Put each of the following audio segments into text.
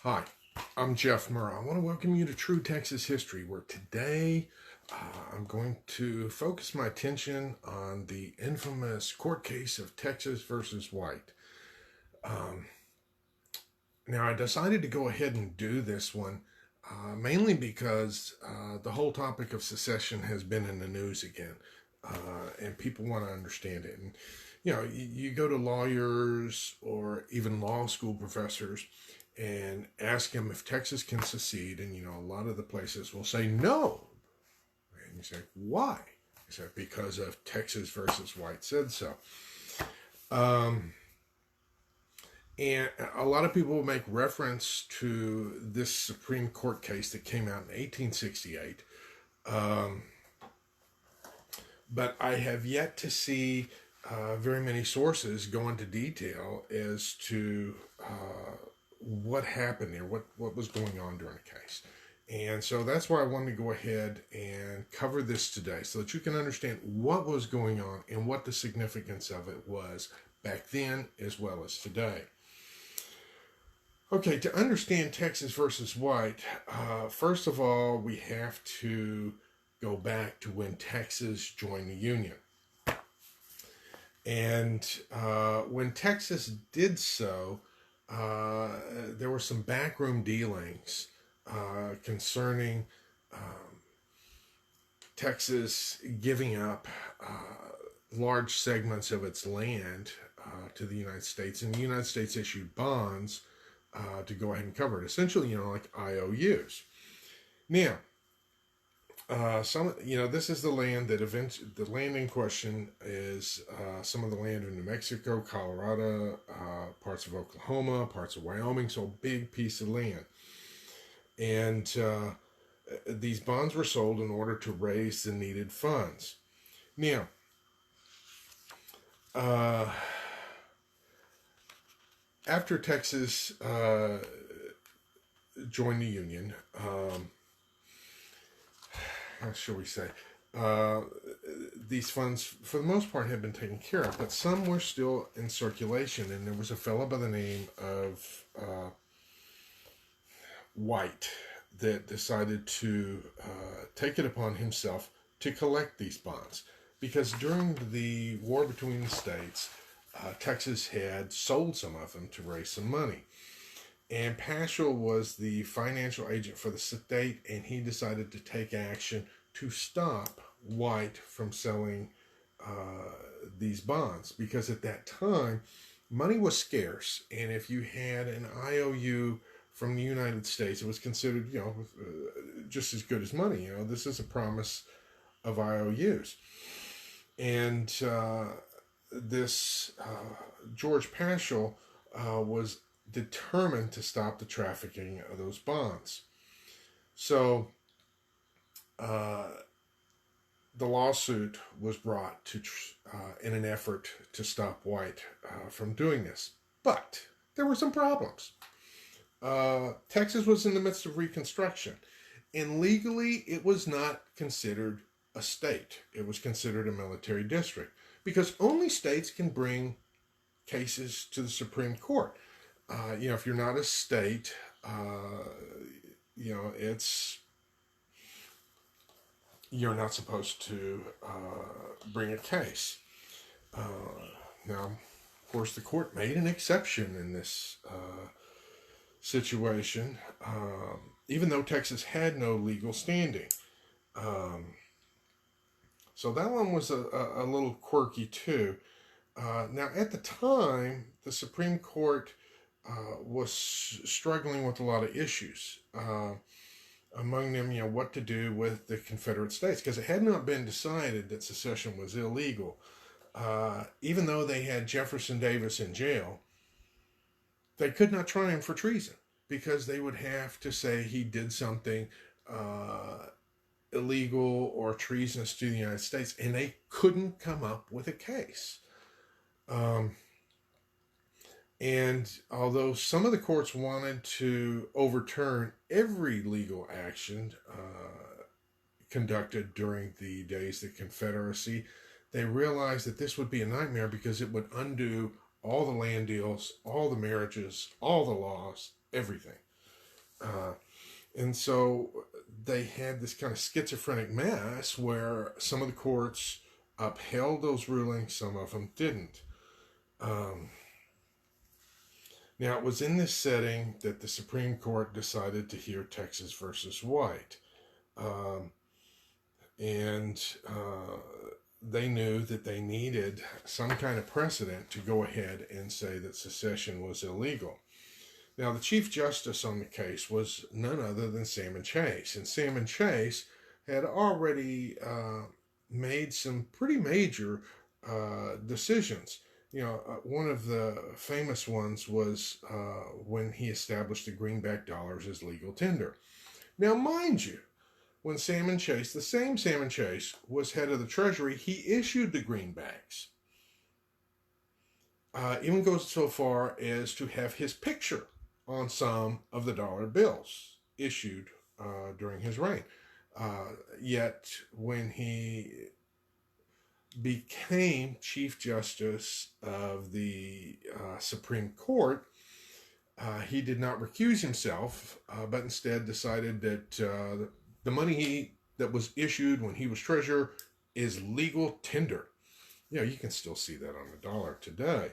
Hi, I'm Jeff Murrah. I want to welcome you to True Texas History, where today I'm going to focus my attention on the infamous court case of Texas versus White. Um, Now, I decided to go ahead and do this one mainly because the whole topic of secession has been in the news again, and people want to understand it. And you go to lawyers or even law school professors and ask them if Texas can secede, and a lot of the places will say no. And you say, why? He said, because of Texas versus White said so. And a lot of people make reference to this Supreme Court case that came out in 1868. But I have yet to see very many sources go into detail as to what happened there, what was going on during the case. And so that's why I wanted to go ahead and cover this today so that you can understand what was going on and what the significance of it was back then as well as today. Okay, to understand Texas versus White, first of all, we have to go back to when Texas joined the Union. And when Texas did so, there were some backroom dealings concerning Texas giving up large segments of its land to the United States, and the United States issued bonds to go ahead and cover it. Essentially, like IOUs. Now, this is the land that the land in question is some of the land in New Mexico, Colorado, parts of Oklahoma, parts of Wyoming, so a big piece of land. And these bonds were sold in order to raise the needed funds. Now, after Texas joined the Union, how shall we say, these funds, for the most part, had been taken care of, but some were still in circulation, and there was a fellow by the name of White that decided to take it upon himself to collect these bonds, because during the war between the states, Texas had sold some of them to raise some money. And Paschal was the financial agent for the state, and he decided to take action to stop White from selling these bonds, because at that time, money was scarce, and if you had an IOU from the United States, it was considered, just as good as money. This is a promise of IOUs. And this George Paschal was determined to stop the trafficking of those bonds. So the lawsuit was brought to in an effort to stop White from doing this. But there were some problems. Texas was in the midst of Reconstruction, and legally it was not considered a state. It was considered a military district, because only states can bring cases to the Supreme Court. If you're not a state, you're not supposed to bring a case. Now, of course, the court made an exception in this situation, even though Texas had no legal standing. So that one was a little quirky too. Now, at the time, the Supreme Court was struggling with a lot of issues. Among them, what to do with the Confederate States, because it had not been decided that secession was illegal. Even though they had Jefferson Davis in jail, they could not try him for treason, because they would have to say he did something illegal or treasonous to the United States, and they couldn't come up with a case. And although some of the courts wanted to overturn every legal action conducted during the days of the Confederacy, they realized that this would be a nightmare, because it would undo all the land deals, all the marriages, all the laws, everything. And so they had this kind of schizophrenic mess where some of the courts upheld those rulings, some of them didn't. Now, it was in this setting that the Supreme Court decided to hear Texas versus White. Um, and they knew that they needed some kind of precedent to go ahead and say that secession was illegal. Now, the Chief Justice on the case was none other than Salmon Chase. And Salmon Chase had already made some pretty major decisions. One of the famous ones was when he established the greenback dollars as legal tender. Now, mind you, when Salmon Chase, the same Salmon Chase, was head of the Treasury, he issued the greenbacks. Even goes so far as to have his picture on some of the dollar bills issued during his reign. Yet, when he became Chief Justice of the Supreme Court, he did not recuse himself, but instead decided that the money that was issued when he was treasurer is legal tender. You can still see that on the dollar today.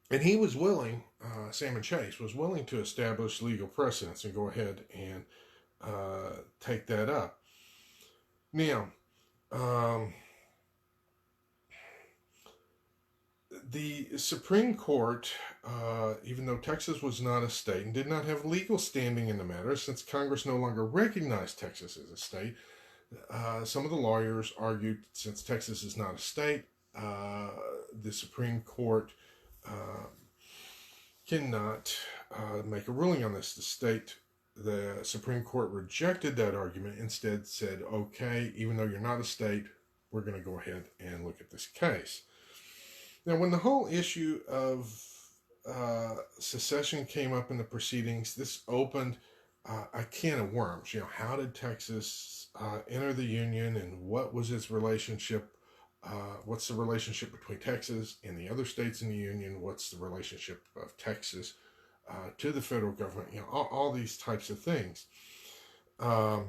And he was willing, Salmon Chase was willing to establish legal precedents and go ahead and take that up. Now, the Supreme Court, even though Texas was not a state and did not have legal standing in the matter, since Congress no longer recognized Texas as a state, some of the lawyers argued since Texas is not a state, the Supreme Court cannot make a ruling on this. The Supreme Court rejected that argument, instead said, okay, even though you're not a state, we're going to go ahead and look at this case. Now, when the whole issue of secession came up in the proceedings, this opened a can of worms. How did Texas enter the Union, and what was its relationship? What's the relationship between Texas and the other states in the Union? What's the relationship of Texas to the federal government? All these types of things. Part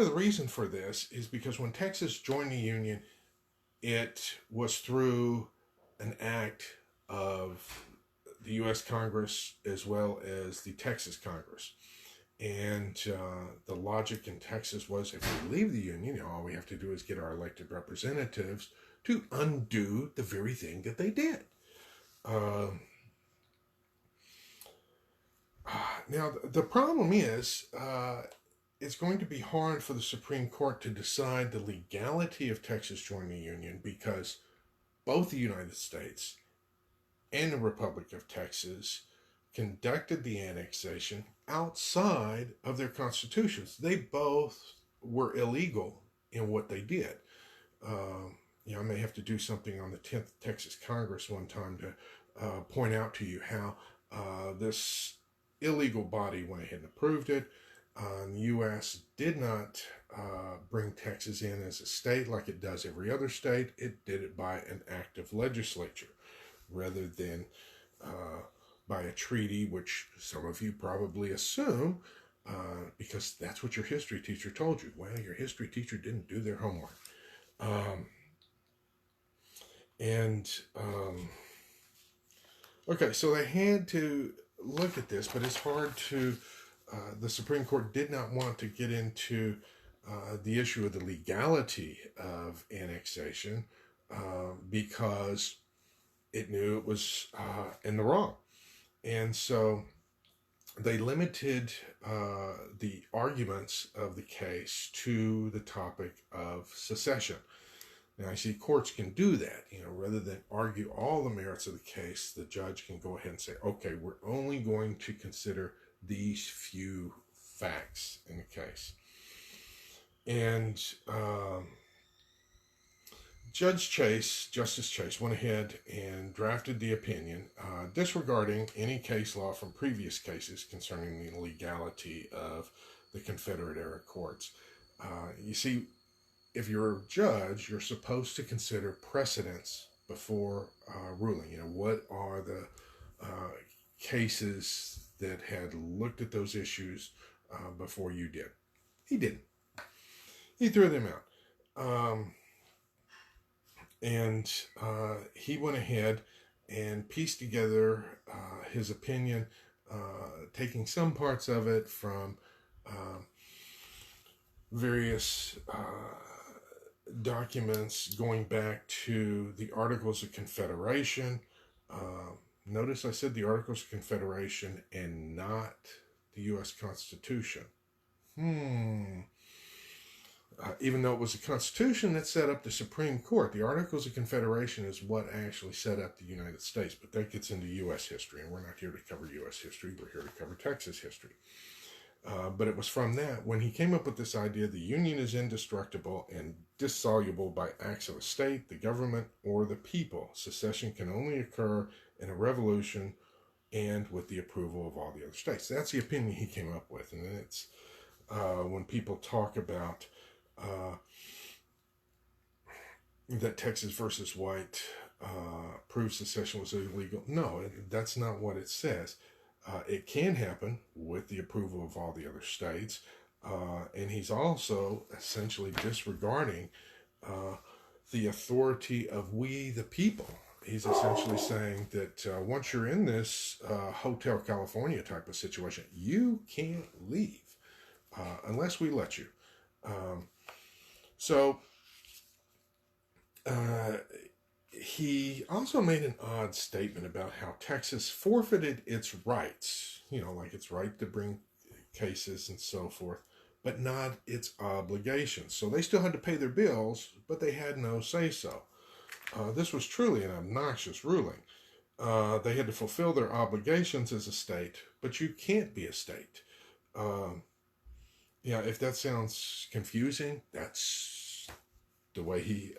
of the reason for this is because when Texas joined the Union, it was through an act of the U.S. Congress as well as the Texas Congress. And the logic in Texas was, if we leave the Union, all we have to do is get our elected representatives to undo the very thing that they did. Now, the problem is, it's going to be hard for the Supreme Court to decide the legality of Texas joining the Union, because both the United States and the Republic of Texas conducted the annexation outside of their constitutions. They both were illegal in what they did. I may have to do something on the 10th Texas Congress one time to point out to you how this illegal body went ahead and approved it. The U.S. did not bring Texas in as a state like it does every other state. It did it by an act of legislature rather than by a treaty, which some of you probably assume, because that's what your history teacher told you. Well, your history teacher didn't do their homework. Okay, so they had to look at this, but it's hard to, the Supreme Court did not want to get into the issue of the legality of annexation because it knew it was in the wrong. And so they limited the arguments of the case to the topic of secession. Now, I see courts can do that, rather than argue all the merits of the case, the judge can go ahead and say, okay, we're only going to consider these few facts in the case. And Justice Chase, went ahead and drafted the opinion, disregarding any case law from previous cases concerning the legality of the Confederate-era courts. You see, if you're a judge, you're supposed to consider precedents before ruling. What are the cases that had looked at those issues before you did? He didn't. He threw them out. And he went ahead and pieced together his opinion, taking some parts of it from various documents going back to the Articles of Confederation. Notice I said the Articles of Confederation and not the U.S. Constitution. Even though it was the Constitution that set up the Supreme Court, the Articles of Confederation is what actually set up the United States. But that gets into U.S. history, and we're not here to cover U.S. history. We're here to cover Texas history. But it was from that, when he came up with this idea, the Union is indestructible and dissoluble by acts of a state, the government, or the people. Secession can only occur in a revolution and with the approval of all the other states. That's the opinion he came up with. And it's when people talk about that Texas versus White proves secession was illegal. No, that's not what it says. It can happen with the approval of all the other states. And he's also essentially disregarding the authority of we the people. He's essentially saying that once you're in this Hotel California type of situation, you can't leave unless we let you. He also made an odd statement about how Texas forfeited its rights, like its right to bring cases and so forth, but not its obligations. So they still had to pay their bills, but they had no say-so. This was truly an obnoxious ruling. They had to fulfill their obligations as a state, but you can't be a state. If that sounds confusing, that's the way he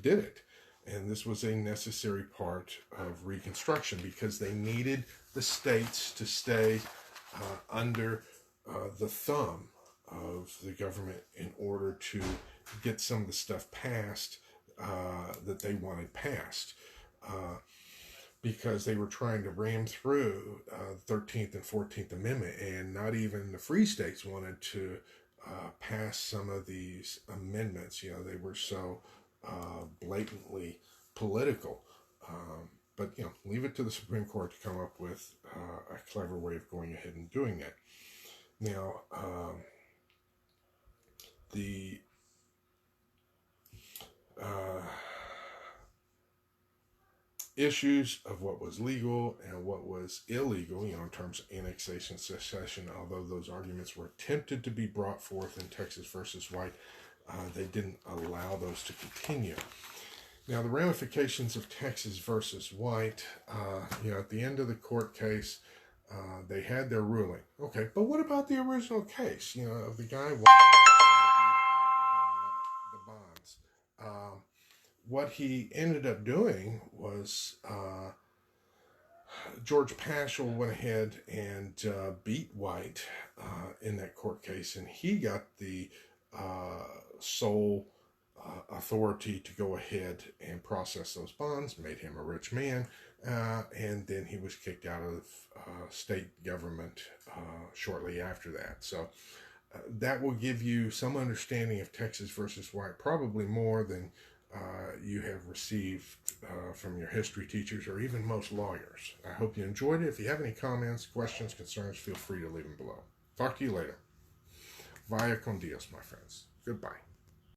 did it. And this was a necessary part of Reconstruction because they needed the states to stay under the thumb of the government in order to get some of the stuff passed that they wanted passed. Because they were trying to ram through the 13th and 14th Amendment, and not even the free states wanted to pass some of these amendments. They were so blatantly political. But leave it to the Supreme Court to come up with a clever way of going ahead and doing that. Now, the issues of what was legal and what was illegal, in terms of annexation, secession, although those arguments were attempted to be brought forth in Texas versus White, they didn't allow those to continue. Now, the ramifications of Texas versus White, at the end of the court case, they had their ruling. Okay, but what about the original case, of the guy wanting the bonds? What he ended up doing was George Paschal went ahead and beat White in that court case, and he got the sole authority to go ahead and process those bonds, made him a rich man, and then he was kicked out of state government shortly after that. So that will give you some understanding of Texas versus White, probably more than you have received from your history teachers or even most lawyers. I hope you enjoyed it. If you have any comments, questions, concerns, feel free to leave them below. Talk to you later. Vaya con Dios, my friends. Goodbye.